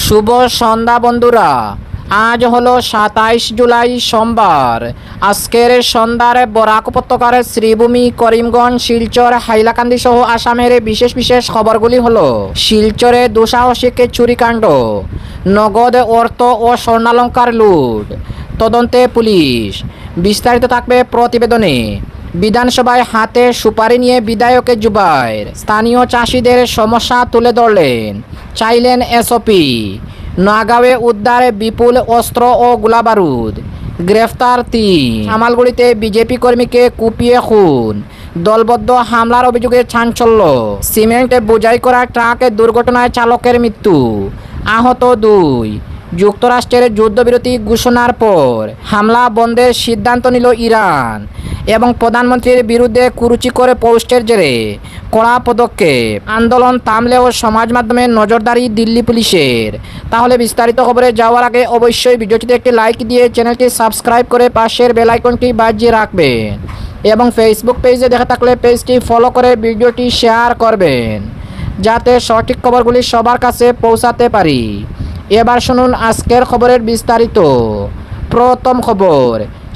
শুভ সন্ধ্যা বন্ধুরা। আজ হলো 27 জুলাই সোমবার। আজকের সন্ধ্যার বরাক উপত্যকার শ্রীভূমি, করিমগঞ্জ, শিলচর, হাইলাকান্দি সহ আসামের বিশেষ বিশেষ খবরগুলি হলো: শিলচরে দুঃসাহসিক চুরিকাণ্ড, নগদ অর্থ ও স্বর্ণালঙ্কার লুট, তদন্তে পুলিশ। বিস্তারিত থাকবে প্রতিবেদনে। বিধানসভায় হাতে সুপারি নিয়ে বিধায়ক জুবায়ের স্থানীয় চাষিদের সমস্যা তুলে ধরলেন, চাইলেন এসওপি। নোয়াগাঁওয়ে উদ্ধার বিপুল অস্ত্র ও গোলাবারুদ, গ্রেফতার 3। জামালগুড়িতে বিজেপি কর্মীকে কুপিয়ে খুন, দলবদ্ধ হামলার অভিযোগে চাঞ্চল্য। সিমেন্ট বোঝাই করা ট্রাক দুর্ঘটনায় চালকের মৃত্যু, আহত 2। যুক্তরাষ্ট্রের যুদ্ধবিরতি ঘোষণার পর হামলা বন্ধের সিদ্ধান্ত নিল ইরান এবং প্রধানমন্ত্রীর বিরুদ্ধে কুরুচিকর পোস্টের জেরে কড়া পদক্ষেপ। আন্দোলন থামলেও সমাজ মাধ্যমে নজরদারি দিল্লি পুলিশের। তাহলে বিস্তারিত খবরে যাওয়ার আগে অবশ্যই ভিডিওটিতে একটি লাইক দিয়ে চ্যানেলটি সাবস্ক্রাইব করে পাশের বেল আইকনটি বাজিয়ে রাখবেন এবং ফেসবুক পেজে দেখে থাকলে পেজটি ফলো করে ভিডিওটি শেয়ার করবেন, যাতে সঠিক খবরগুলি সবার কাছে পৌঁছাতে পারি। এবার শুনুন আজকের খবরের বিস্তারিত। প্রথম খবর,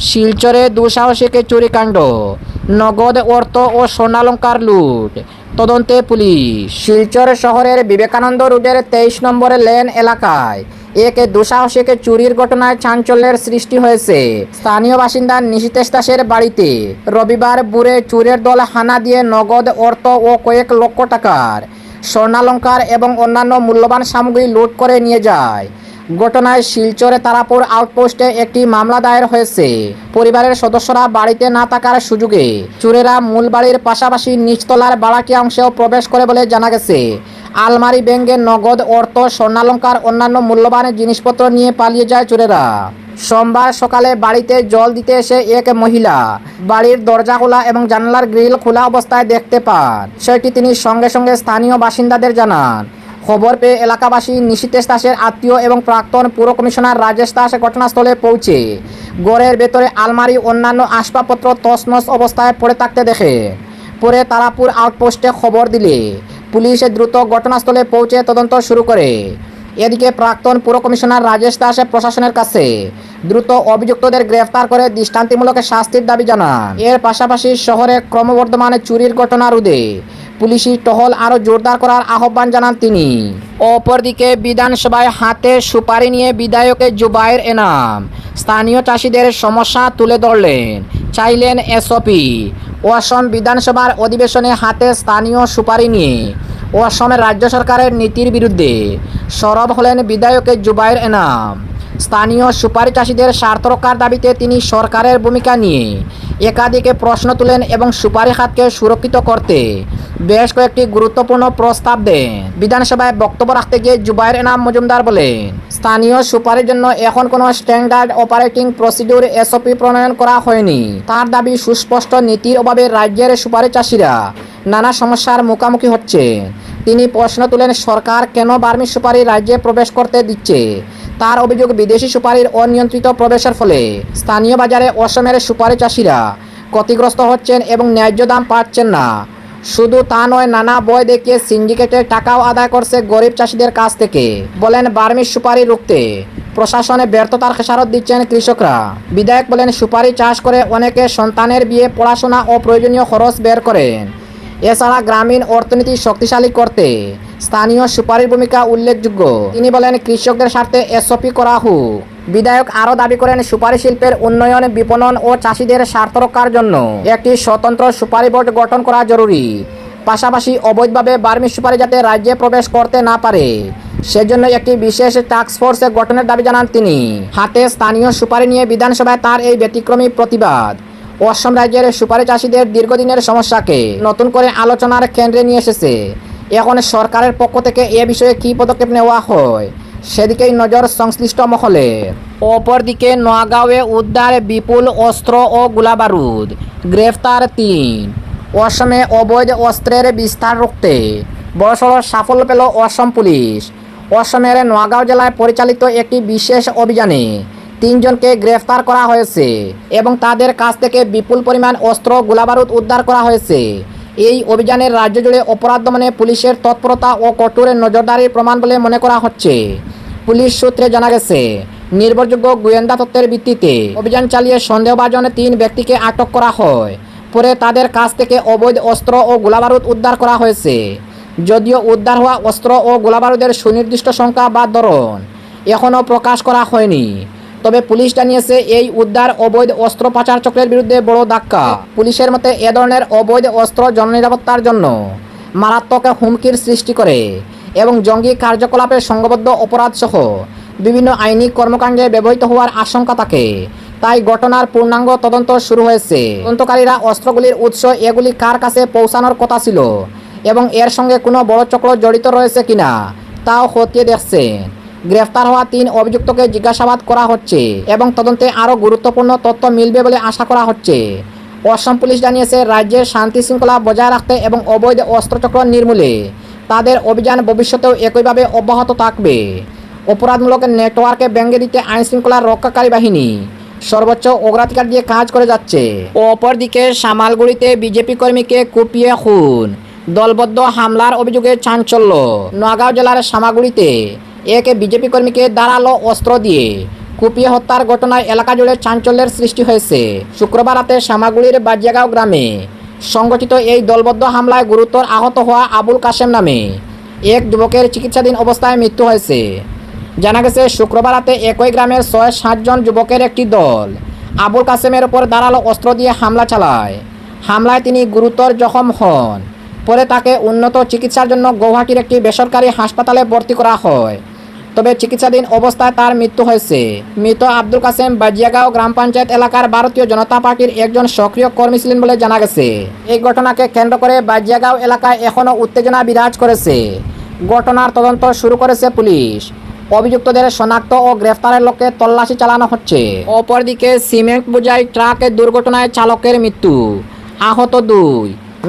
শিলচরে দুঃসাহসিক চুরিকাণ্ড, নগদ অর্থ ও স্বর্ণালঙ্কার লুট, তদন্তে পুলিশ। শিলচর শহরের বিবেকানন্দ রোডের 23 নম্বর লেন এলাকায় এক দুঃসাহসিক চুরির ঘটনায় চাঞ্চল্যের সৃষ্টি হয়েছে। স্থানীয় বাসিন্দা নিশিতেশ দাসের বাড়িতে রবিবার ভোরে চোরের দল হানা দিয়ে নগদ অর্থ ও কয়েক লক্ষ টাকার স্বর্ণালঙ্কার এবং অন্যান্য মূল্যবান সামগ্রী লুট করে নিয়ে যায়। ঘটনায় শিলচরে তারাপুর আউটপোস্টে একটি মামলা দায়ের হয়েছে। পরিবারের সদস্যরা বাড়িতে না থাকার সুযোগে চোরেরা মূল বাড়ির পাশাপাশি নিচতলার বাড়াটি অংশেও প্রবেশ করে বলে জানা গেছে। আলমারি ভেঙে নগদ অর্থ, স্বর্ণালঙ্কার, অন্যান্য মূল্যবান জিনিসপত্র নিয়ে পালিয়ে যায় চোরেরা। সোমবার সকালে বাড়িতে জল দিতে এসে এক মহিলা বাড়ির দরজা খোলা এবং জানালার গ্রিল খোলা অবস্থায় দেখতে পান। সেটি তিনি সঙ্গে সঙ্গে স্থানীয় বাসিন্দাদের জানান। খবর পেয়ে এলাকাবাসী নিশিতেশ দাসের আত্মীয় এবং প্রাক্তন পুর কমিশনার রাজেশ দাস ঘটনাস্থলে পৌঁছে ঘরের ভেতরে আলমারি, অন্যান্য আসবাবপত্র তছনছ অবস্থায় পড়ে থাকতে দেখে। পরে তারাপুর আউটপোস্টে খবর দিলে পুলিশ দ্রুত ঘটনাস্থলে পৌঁছে তদন্ত শুরু করে। এদিকে প্রাক্তন পুর কমিশনার রাজেশ দাস প্রশাসনের কাছে দ্রুত অভিযুক্তদের গ্রেফতার করে দৃষ্টান্তমূলক শাস্তির দাবি জানান। এর পাশাপাশি শহরে ক্রমবর্ধমান চুরির ঘটনা রোধে পুলিশি টহল আরও জোরদার করার আহ্বান জানান তিনি। অপরদিকে বিধানসভায় হাতে সুপারি নিয়ে বিধায়ক জুবায়ের এনাম স্থানীয় চাষিদের সমস্যা তুলে ধরলেন, চাইলেন এসওপি। অসম বিধানসভার অধিবেশনে হাতে স্থানীয় সুপারি নিয়ে অসমের রাজ্য সরকারের নীতির বিরুদ্ধে সরব হলেন বিধায়ক জুবায়ের এনাম। স্থানীয় সুপারি চাষিদের স্বার্থ রক্ষার দাবিতে তিনি সরকারের ভূমিকা নিয়ে একাধিক প্রশ্ন তুলেন এবং সুপারি খাতকে সুরক্ষিত করতে বেশ কয়েকটি গুরুত্বপূর্ণ প্রস্তাব দেন। বিধানসভায় বক্তব্য রাখতে গিয়ে জুবায়ের এনাম মজুমদার বলেন, স্থানীয় সুপারির জন্য এখন কোনো স্ট্যান্ডার্ড অপারেটিং প্রসিডিউর এসওপি প্রণয়ন করা হয়নি। তার দাবি, সুস্পষ্ট নীতির অভাবে রাজ্যের সুপারি চাষিরা নানা সমস্যার মুখোমুখি হচ্ছে। তিনি প্রশ্ন তুলেন, সরকার কেন বার্মি সুপারি রাজ্যে প্রবেশ করতে দিচ্ছে। তার অভিযোগ, বিদেশি সুপারির অনিয়ন্ত্রিত প্রবেশের ফলে স্থানীয় বাজারে অসমের সুপারি চাষিরা ক্ষতিগ্রস্ত হচ্ছেন এবং ন্যায্য দাম পাচ্ছেন না। শুধু তা নয়, নানা বয় দেখিয়ে সিন্ডিকেটের টাকাও আদায় করছে গরিব চাষিদের কাছ থেকে। বলেন, বার্মি সুপারি রুখতে প্রশাসনে ব্যর্থতার খেসারত দিচ্ছেন কৃষকরা। বিধায়ক বলেন, সুপারি চাষ করে অনেকে সন্তানের বিয়ে, পড়াশোনা ও প্রয়োজনীয় খরচ বের করেন। এছাড়া গ্রামীণ অর্থনীতি শক্তিশালী করতে স্থানীয় সুপারির ভূমিকা উল্লেখযোগ্য। তিনি বলেন, কৃষকদের স্বার্থে এসওপি করা হোক। বিধায়ক আরও দাবি করেন, সুপারি শিল্পের উন্নয়ন, বিপণন ও চাষিদের স্বার্থ রক্ষার জন্য একটি স্বতন্ত্র সুপারি বোর্ড গঠন করা জরুরি। পাশাপাশি অবৈধভাবে বার্মি সুপারি যাতে রাজ্যে প্রবেশ করতে না পারে সেজন্য একটি বিশেষ টাস্কফোর্স গঠনের দাবি জানান তিনি। হাতে স্থানীয় সুপারি নিয়ে বিধানসভায় তার এই ব্যতিক্রমী প্রতিবাদ অসম রাজ্যের সুপারি চাষিদের দীর্ঘদিনের সমস্যাকে নতুন করে আলোচনার কেন্দ্রে নিয়ে এসেছে। এখন সরকারের পক্ষ থেকে এ বিষয়ে কী পদক্ষেপ নেওয়া হয় সেদিকেই নজর সংশ্লিষ্ট মহলের। অপরদিকে নোয়াগাঁওয়ে উদ্ধার বিপুল অস্ত্র ও গোলাবারুদ, গ্রেফতার 3। অসমে অবৈধ অস্ত্রের বিস্তার রুখতে বড়সড় সাফল্য পেল অসম পুলিশ। অসমের নোয়াগাঁও জেলায় পরিচালিত একটি বিশেষ অভিযানে 3 জনকে গ্রেফতার করা হয়েছে এবং তাদের কাছ থেকে বিপুল পরিমাণ অস্ত্র, গোলাবারুদ উদ্ধার করা হয়েছে। এই অভিযানের রাজ্য জুড়ে অপরাধ দমনে পুলিশের তৎপরতা ও কঠোর নজরদারির প্রমাণ বলে মনে করা হচ্ছে। পুলিশ সূত্রে জানা গেছে, নির্ভরযোগ্য গোয়েন্দা তথ্যের ভিত্তিতে অভিযান চালিয়ে সন্দেহভাজন 3 ব্যক্তিকে আটক করা হয়। পরে তাদের কাছ থেকে অবৈধ অস্ত্র ও গোলাবারুদ উদ্ধার করা হয়েছে। যদিও উদ্ধার হওয়া অস্ত্র ও গোলাবারুদের সুনির্দিষ্ট সংখ্যা বা ধরন এখনও প্রকাশ করা হয়নি। তবে পুলিশ জানিয়েছে, এই উদ্ধার অবৈধ অস্ত্র পাচার চক্রের বিরুদ্ধে বড় ধাক্কা। পুলিশের মতে এ ধরনের অবৈধ অস্ত্র জননিরাপত্তার জন্য মারাত্মক হুমকির সৃষ্টি করে এবং জঙ্গি কার্যকলাপে সংঘবদ্ধ অপরাধ সহ বিভিন্ন আইনি কর্মকাণ্ডে ব্যবহৃত হওয়ার আশঙ্কা থাকে। তাই ঘটনার পূর্ণাঙ্গ তদন্ত শুরু হয়েছে। তদন্তকারীরা অস্ত্রগুলির উৎস, এগুলি কার কাছে পৌঁছানোর কথা ছিল এবং এর সঙ্গে কোনো বড় চক্র জড়িত রয়েছে কিনা তাও খতিয়ে দেখছেন। গ্রেফতার হওয়া 3 অভিযুক্তকে জিজ্ঞাসাবাদ করা হচ্ছে এবং তদন্তে আরও গুরুত্বপূর্ণ তথ্য মিলবে বলে আশা করা হচ্ছে। অসম পুলিশ জানিয়েছে, রাজ্যের শান্তি শৃঙ্খলা বজায় রাখতে এবং অবৈধ অস্ত্রচক্র নির্মূলে তাদের অভিযান ভবিষ্যতেও একইভাবে অব্যাহত থাকবে। অপরাধমূলক নেটওয়ার্কে ব্যঙ্গে দিতে আইন শৃঙ্খলা রক্ষাকারী বাহিনী সর্বোচ্চ অগ্রাধিকার দিয়ে কাজ করে যাচ্ছে। অপরদিকে সামালগুড়িতে বিজেপি কর্মীকে কুপিয়ে খুন, দলবদ্ধ হামলার অভিযোগে চাঞ্চল্য। নগাঁও জেলার সামাগুড়িতে এক বিজেপি কর্মীকে ধারালো অস্ত্র দিয়ে কুপিয়ে হত্যার ঘটনায় এলাকা জুড়ে চাঞ্চল্যের সৃষ্টি হয়েছে। শুক্রবার রাতে সামাগুড়ির বাজিয়াগাঁও গ্রামে সংগঠিত এই দলবদ্ধ হামলায় গুরুতর আহত হওয়া আবুল কাশেম নামে এক যুবকের চিকিৎসাধীন অবস্থায় মৃত্যু হয়েছে। জানা গেছে, শুক্রবার রাতে একই গ্রামের 6-7 জন যুবকের একটি দল আবুল কাশেমের ওপর ধারালো অস্ত্র দিয়ে হামলা চালায়। হামলায় তিনি গুরুতর জখম হন। পরে তাকে উন্নত চিকিৎসার জন্য গৌহাটির একটি বেসরকারি হাসপাতালে ভর্তি করা হয়। তবে চিকিৎসাধীন অবস্থায় তার মৃত্যু হয়েছে। মৃত আব্দুল কাসেম বাজিয়াগাঁও গ্রাম পঞ্চায়েত এলাকার ভারতীয় জনতা পার্টির একজন সক্রিয় কর্মী ছিলেন বলে জানা গেছে। এই ঘটনাকে কেন্দ্র করে বাজিয়াগাঁও এলাকায় এখনও উত্তেজনা বিরাজ করেছে। ঘটনার তদন্ত শুরু করেছে পুলিশ। অভিযুক্তদের শনাক্ত ও গ্রেফতারের লক্ষ্যে তল্লাশি চালানো হচ্ছে। অপরদিকে সিমেন্ট বোঝাই ট্রাকের দুর্ঘটনায় চালকের মৃত্যু, আহত 2।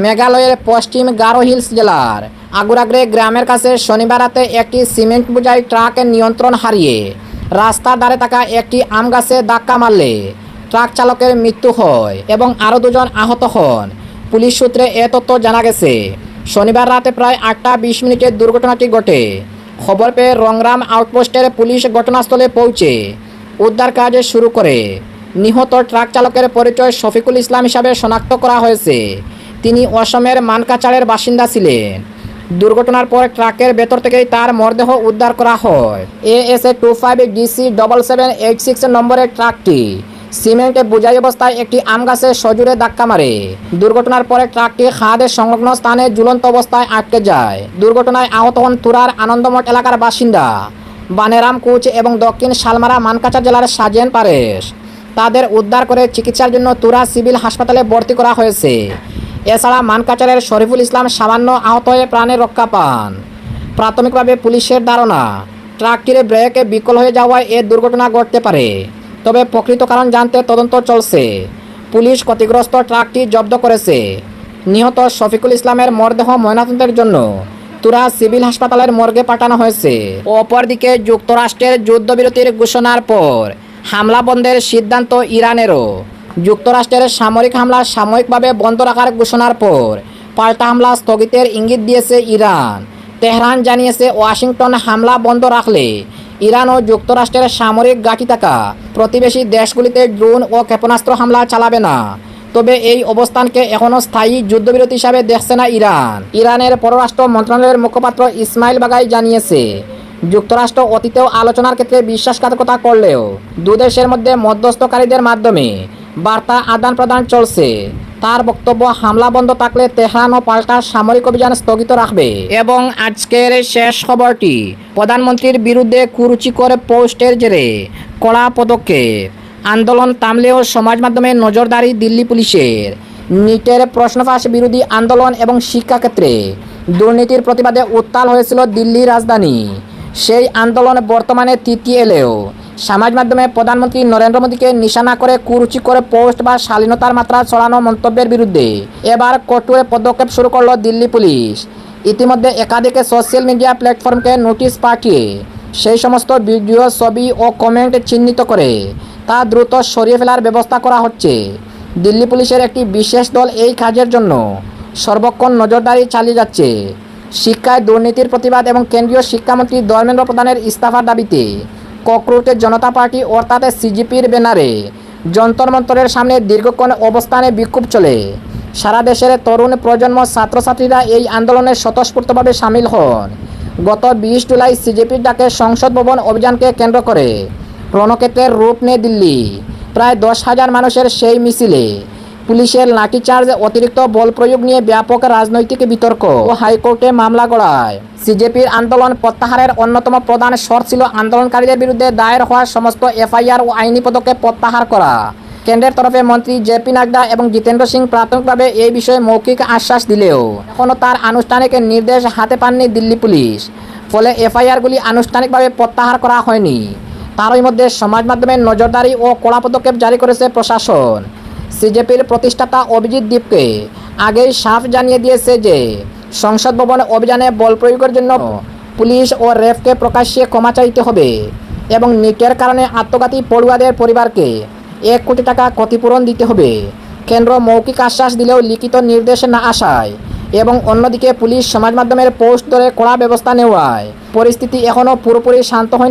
মেঘালয়ের পশ্চিম গারো হিলস জেলার আগুরাগ্রে গ্রামের কাছে শনিবার রাতে একটি সিমেন্ট বোঝাই ট্রাকের নিয়ন্ত্রণ হারিয়ে রাস্তার ধারে থাকা একটি আম গাছে ধাক্কা মারলে ট্রাক চালকের মৃত্যু হয় এবং আরও 2 জন আহত হন। পুলিশ সূত্রে এ তথ্য জানা গেছে। শনিবার রাতে প্রায় 8টা 20 মিনিটে দুর্ঘটনাটি ঘটে। খবর পেয়ে রংরাম আউটপোস্টের পুলিশ ঘটনাস্থলে পৌঁছে উদ্ধার কাজ শুরু করে। নিহত ট্রাক চালকের পরিচয় শফিকুল ইসলাম হিসাবে শনাক্ত করা হয়েছে। তিনি অসমের মানকাচারের বাসিন্দা ছিলেন। দুর্ঘটনার পর ট্রাকের ভেতর থেকেই তার মরদেহ উদ্ধার করা হয়। ASA 25DC7786 নম্বরের ট্রাকটি সিমেন্টে বোঝাই অবস্থায় একটি আম গাছে সজোরে ধাক্কা মারে। দুর্ঘটনার পরে ট্রাকটি খাদের সংলগ্ন স্থানে ঝুলন্ত অবস্থায় আটকে যায়। দুর্ঘটনায় আহত হন তুরার আনন্দমঠ এলাকার বাসিন্দা বানেরাম কুচ এবং দক্ষিণ শালমারা মানকাচার জেলার সাজেন পারেশ। তাদের উদ্ধার করে চিকিৎসার জন্য তুরা সিভিল হাসপাতালে ভর্তি করা হয়েছে। এছাড়া মানকাচারের শরীফুল ইসলাম সামান্য আহত হয়ে প্রাণে রক্ষা পান। প্রাথমিকভাবে পুলিশের ধারণা, ট্রাকটির ব্রেক বিকল হয়ে যাওয়ায় এ দুর্ঘটনা ঘটতে পারে। তবে প্রকৃত কারণ জানতে তদন্ত চলছে। পুলিশ ক্ষতিগ্রস্ত ট্রাকটি জব্দ করেছে। নিহত শফিকুল ইসলামের মরদেহ ময়নাতদন্তের জন্য তুরা সিভিল হাসপাতালের মর্গে পাঠানো হয়েছে। অপরদিকে যুক্তরাষ্ট্রের যুদ্ধবিরতির ঘোষণার পর হামলা বন্ধের সিদ্ধান্ত ইরানেরও। যুক্তরাষ্ট্রের সামরিক হামলা সাময়িকভাবে বন্ধ রাখার ঘোষণার পর পাল্টা হামলা স্থগিতের ইঙ্গিত দিয়েছে ইরান। তেহরান জানিয়েছে, ওয়াশিংটন হামলা বন্ধ রাখলে ইরান ও যুক্তরাষ্ট্রের সামরিক ঘাঁটি থাকা প্রতিবেশী দেশগুলিতে ড্রোন ও ক্ষেপণাস্ত্র হামলা চালাবে না। তবে এই অবস্থানকে এখনও স্থায়ী যুদ্ধবিরতি হিসাবে দেখছে না ইরান। ইরানের পররাষ্ট্র মন্ত্রণালয়ের মুখপাত্র ইসমাইল বাগাই জানিয়েছে, যুক্তরাষ্ট্র অতীতেও আলোচনার ক্ষেত্রে বিশ্বাসঘাতকতা করলেও 2 দেশের মধ্যে মধ্যস্থকারীদের মাধ্যমে বার্তা আদান প্রদান চলছে। তার বক্তব্য, হামলা বন্ধ থাকলে তেহরান ও পাল্টা সামরিক অভিযান স্থগিত রাখবে। এবং আজকের শেষ খবরটি, প্রধানমন্ত্রীর বিরুদ্ধে কুরুচিকর পোস্টের জেরে কড়া পদক্ষেপ। আন্দোলন থামলেও সমাজ মাধ্যমে নজরদারি দিল্লি পুলিশের। নিটের প্রশ্নফাঁস বিরোধী আন্দোলন এবং শিক্ষাক্ষেত্রে দুর্নীতির প্রতিবাদে উত্তাল হয়েছিল দিল্লির রাজধানী। সেই আন্দোলন বর্তমানে তৃতীয় এলেও সমাজ মাধ্যমে প্রধানমন্ত্রী নরেন্দ্র মোদীকে নিশানা করে কুরুচিকর পোস্ট বা শালীনতার মাত্রা ছড়ানো মন্তব্যের বিরুদ্ধে এবার কঠোর পদক্ষেপ শুরু করল দিল্লি পুলিশ। ইতিমধ্যে একাধিক সোশ্যাল মিডিয়া প্ল্যাটফর্মকে নোটিশ পাঠিয়ে সেই সমস্ত ভিডিও, ছবি ও কমেন্ট চিহ্নিত করে তা দ্রুত সরিয়ে ফেলার ব্যবস্থা করা হচ্ছে। দিল্লি পুলিশের একটি বিশেষ দল এই কাজের জন্য সর্বক্ষণ নজরদারি চালিয়ে যাচ্ছে। শিক্ষায় দুর্নীতির প্রতিবাদ এবং কেন্দ্রীয় শিক্ষামন্ত্রী ধর্মেন্দ্র প্রধানের ইস্তফার দাবিতে ককরোচে জনতা পার্টি অর্থাৎ সিজিপির ব্যানারে যন্তর মন্তরের সামনে দীর্ঘক্ষণ অবস্থানে বিক্ষোভ চলে। সারা দেশের তরুণ প্রজন্ম ছাত্রছাত্রীরা এই আন্দোলনে স্বতঃস্ফূর্তভাবে সামিল হন। গত 20 জুলাই সিজেপির ডাকে সংসদ ভবন অভিযানকে কেন্দ্র করে রণক্ষেত্রের রূপ নেয় দিল্লি। প্রায় 10,000 মানুষের সেই মিছিলে পুলিশের লাঠিচার্জ, অতিরিক্ত বল প্রয়োগ নিয়ে ব্যাপক রাজনৈতিক বিতর্ক ও হাইকোর্টে মামলা গড়ায়। সিজেপির আন্দোলন প্রত্যাহারের অন্যতম প্রধান শর্ত ছিল আন্দোলনকারীদের বিরুদ্ধে দায়ের হওয়া সমস্ত এফআইআর ও আইনি পদক্ষেপ প্রত্যাহার করা। কেন্দ্রের তরফে মন্ত্রী জেপি নাড্ডা এবং জিতেন্দ্র সিং প্রাথমিকভাবে এই বিষয়ে মৌখিক আশ্বাস দিলেও এখনও তার আনুষ্ঠানিক নির্দেশ হাতে পাননি দিল্লি পুলিশ। ফলে এফআইআরগুলি আনুষ্ঠানিকভাবে প্রত্যাহার করা হয়নি। তারই মধ্যে সমাজ মাধ্যমে নজরদারি ও কড়া পদক্ষেপ জারি করেছে প্রশাসন। সিজেপির প্রতিষ্ঠাতা অভিজিৎ দীপকে আগেই সাফ জানিয়ে দিয়েছে যে সংসদ ভবন অভিযানে বল প্রয়োগের জন্য পুলিশ ও র্যাবকে প্রকাশ্যে ক্ষমা চাইতে হবে এবং নিটের কারণে আত্মঘাতী পড়ুয়াদের পরিবারকে 1 কোটি টাকা ক্ষতিপূরণ দিতে হবে। কেন্দ্র মৌখিক আশ্বাস দিলেও লিখিত নির্দেশ না আসায় এবং অন্যদিকে পুলিশ সমাজ মাধ্যমের পোস্ট ধরে কড়া ব্যবস্থা নেওয়ায় পরিস্থিতি এখনও পুরোপুরি শান্ত হয়নি।